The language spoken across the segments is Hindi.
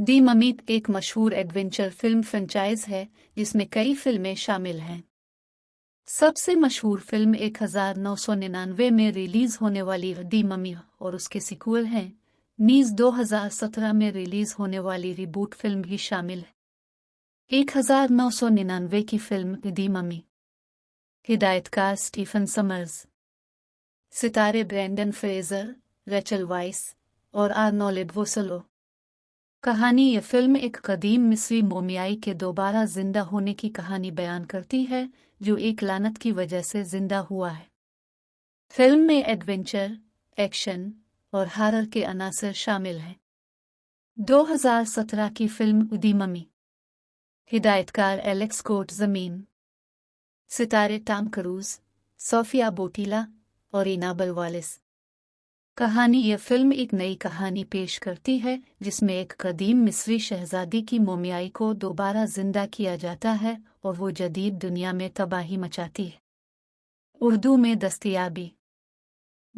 दी ममी एक मशहूर एडवेंचर फिल्म फ्रेंचाइज है जिसमें कई फिल्में शामिल हैं। सबसे मशहूर फिल्म 1999 में रिलीज होने वाली दी ममी और उसके सीक्वल हैं। नीज 2017 में रिलीज होने वाली रिबूट फिल्म भी शामिल है। 1999 की फिल्म दी ममी, हिदायतकार स्टीफन समर्स, सितारे ब्रेंडन फ्रेजर, रेचल वाइस और आर्नोल्ड वोसलो। कहानी ये फिल्म एक कदीम मिस्री मोमियाई के दोबारा जिंदा होने की कहानी बयान करती है जो एक लानत की वजह से जिंदा हुआ है। फिल्म में एडवेंचर, एक्शन और हॉरर के अनासर शामिल हैं। 2017 की फिल्म दी ममी, हिदायतकार एलेक्स कोट ज़मीन, सितारे टॉम क्रूज, सोफिया बोटीला और इनाबल वालिस। कहानी यह फिल्म एक नई कहानी पेश करती है जिसमें एक कदीम मिस्री शहजादी की मोमियाई को दोबारा जिंदा किया जाता है और वो जदीद दुनिया में तबाही मचाती है। उर्दू में दस्तयाबी।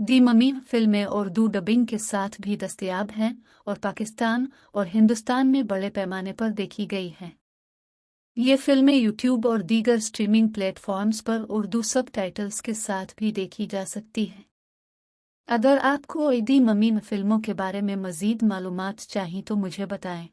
दी ममी फिल्में उर्दू डबिंग के साथ भी दस्तयाब हैं और पाकिस्तान और हिंदुस्तान में बड़े पैमाने पर देखी गई हैं। ये फिल्में यूट्यूब और दीगर स्ट्रीमिंग प्लेटफॉर्म्स पर उर्दू सबटाइटल्स के साथ भी देखी जा सकती हैं। अगर आपको दी ममी फिल्मों के बारे में मज़ीद मालूमात चाहिए तो मुझे बताएं।